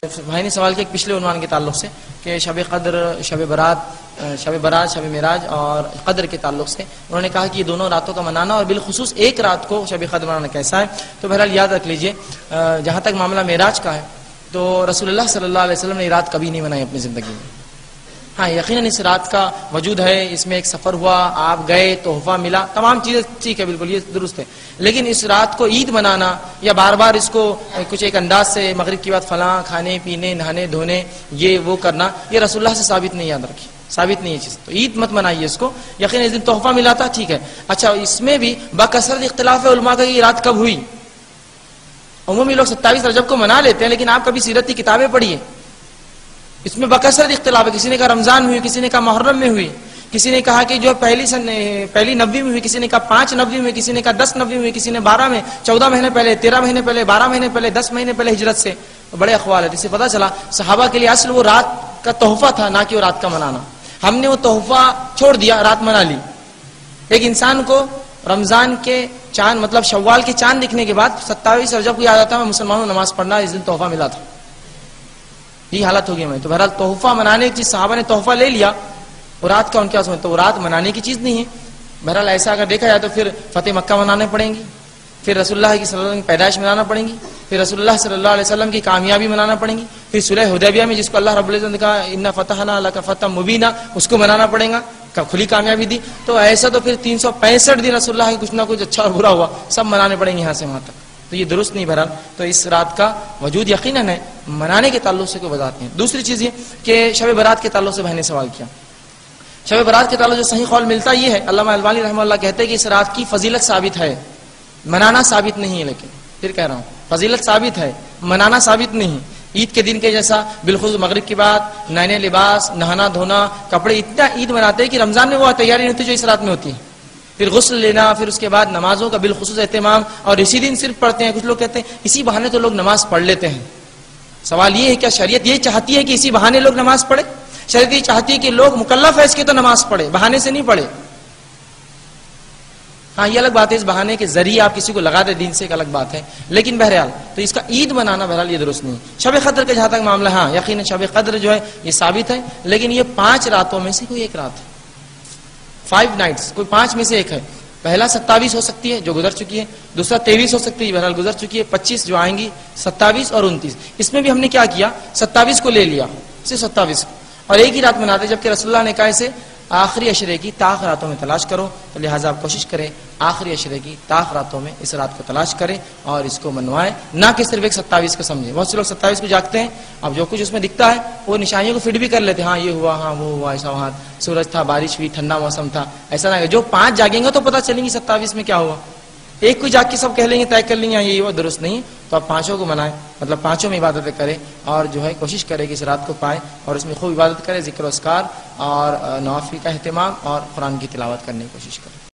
بھائی نے سوال کیا پچھلے عنوان کے تعلق سے کہ شب قدر، شب برات، شب معراج اور قدر کے تعلق سے انہوں نے کہا کہ یہ دونوں راتوں کا منانا اور بالخصوص ایک رات کو شب قدر منانا کیسا ہے. تو بہرحال یاد رکھ لیجئے جہاں تک معاملہ معراج کا ہے تو رسول اللہ صلی اللہ علیہ وسلم نے یہ رات کبھی نہیں منائی اپنی زندگی میں. ہاں یقیناً اس رات کا وجود ہے، اس میں ایک سفر ہوا، آپ گئے، تحفہ ملا، تمام چیزیں ٹھیک ہے، بالکل یہ درست ہے. لیکن اس رات کو عید منانا یا بار بار اس کو کچھ ایک انداز سے مغرب کے بعد فلاں کھانے پینے نہانے دھونے یہ وہ کرنا، یہ رسول اللہ سے ثابت نہیں، یاد رکھیے ثابت نہیں ہے چیز. تو عید مت منائیے اس کو. یقیناً اس دن تحفہ ملا تھا، ٹھیک ہے. اچھا اس میں بھی بکثرت اختلاف ہے علماء کا یہ رات کب ہوئی. عمومی لوگ 27 رجب کو منا لیتے ہیں، لیکن آپ کبھی سیرت کی کتابیں پڑھیے، اس میں بکثرت اختلاف ہے. کسی نے کہا رمضان ہوئی، کسی نے کہا محرم میں ہوئی، کسی نے کہا کہ جو پہلی نبوی میں ہوئی، کسی نے کہا 5 نبوی میں، کسی نے کہا 10 نبوی میں، کسی نے 12 میں، 14 مہینے پہلے، 13 مہینے پہلے، 12 مہینے پہلے، 10 مہینے پہلے ہجرت سے. بڑے اقوال ہے. جس سے پتہ چلا صحابہ کے لیے اصل وہ رات کا تحفہ تھا، نہ کہ وہ رات کا منانا. ہم نے وہ تحفہ چھوڑ دیا، رات منا لی. ایک انسان کو رمضان کے چاند مطلب شوال کے چاند دکھنے کے بعد 27 رجب کو یاد آتا ہے مسلمانوں کو نماز پڑھنا، اس دن تحفہ ملا تھا. یہ حالت ہوگی میں. تو بہرحال تحفہ منانے کی چیز صحابہ نے تحفہ لے لیا، اور رات کا ان کیا سمجھتے، وہ رات منانے کی چیز نہیں ہے. بہرحال ایسا اگر دیکھا جائے تو پھر فتح مکہ منانے پڑیں گی، پھر رسول اللہ کی صلی اللہ علیہ وسلم کی پیدائش منانا پڑیں گی، پھر رسول اللہ صلی اللہ علیہ وسلم کی کامیابی منانا پڑیں گی، پھر صلح حدیبیہ میں جس کو اللہ رب العزت نے کہا انا فتحنا لک فتحا مبینا، اس کو منانا پڑے گا، کھلی کامیابی دی. تو ایسا تو پھر 365 دن رسول اللہ کی کچھ نہ کچھ اچھا اور برا ہوا سب منانے پڑیں گے یہاں سے وہاں تک. تو یہ درست نہیں. بہرحال تو اس رات کا وجود یقیناً ہے، منانے کے تعلق سے کوئی وضاحت نہیں. دوسری چیز یہ کہ شب برات کے تعلق سے بہن نے سوال کیا. شب برات کے تعلق جو صحیح قول ملتا یہ ہے، علامہ البانی رحمہ اللہ کہتے ہیں کہ اس رات کی فضیلت ثابت ہے، منانا ثابت نہیں ہے. لیکن پھر کہہ رہا ہوں فضیلت ثابت ہے، منانا ثابت نہیں. عید کے دن کے جیسا بالخصوص مغرب کے بعد نئے نئے لباس، نہانا دھونا، کپڑے، اتنا عید مناتے ہیں کہ رمضان میں وہ تیاری نہیں ہوتی جو اس رات میں ہوتی ہے. پھر غسل لینا، پھر اس کے بعد نمازوں کا بالخصوص اہتمام، اور اسی دن صرف پڑھتے ہیں. کچھ لوگ کہتے ہیں اسی بہانے تو لوگ نماز پڑھ لیتے ہیں. سوال یہ ہے کیا شریعت یہ چاہتی ہے کہ اسی بہانے لوگ نماز پڑھے؟ شریعت یہ چاہتی ہے کہ لوگ مکلف ہے اس کے تو نماز پڑھے، بہانے سے نہیں پڑھے. ہاں یہ الگ بات ہے، اس بہانے کے ذریعے آپ کسی کو لگا دیں دین سے ایک الگ بات ہے. لیکن بہرحال تو اس کا عید منانا بہرحال یہ درست نہیں. شب قدر کا جہاں تک معاملہ، ہاں یقیناً شب قدر جو ہے یہ ثابت ہے، لیکن یہ 5 راتوں میں سے کوئی ایک رات ہے. 5 نائٹس کوئی 5 میں سے ایک ہے. پہلا 27 ہو سکتی ہے جو گزر چکی ہے، دوسرا 23 ہو سکتی ہے بہرحال گزر چکی ہے، 25 جو آئیں گی، 27 اور 29. اس میں بھی ہم نے کیا کیا، 27 کو لے لیا، صرف 27 کو، اور ایک ہی رات مناتے. جبکہ رسول اللہ نے کہا اسے آخری عشرے کی طاق راتوں میں تلاش کرو. تو لہٰذا آپ کوشش کریں آخری عشرے کی طاق راتوں میں اس رات کو تلاش کریں اور اس کو منوائیں، نہ کہ صرف ایک 27 کو سمجھیں. بہت سے لوگ 27 کو جاگتے ہیں، اب جو کچھ اس میں دکھتا ہے وہ نشانیوں کو فٹ بھی کر لیتے ہیں، ہاں یہ ہوا، ہاں وہ ہوا، ایسا وہاں سورج تھا، بارش ہوئی، ٹھنڈا موسم تھا. ایسا نہ جو 5 جاگیں گے تو پتہ چلیں گی 27 میں کیا ہوا. ایک کو جاگ کے سب کہہ لیں گے، طے کر لیں گے یہ وہ درست نہیں. تو آپ 5 کو منائیں، مطلب 5 میں عبادتیں کریں، اور جو ہے کوشش کریں کہ اس رات کو پائیں اور اس میں خوب عبادت کریں، ذکر و اذکار اور نوافل کا اہتمام اور قرآن کی تلاوت کرنے کی کوشش کریں.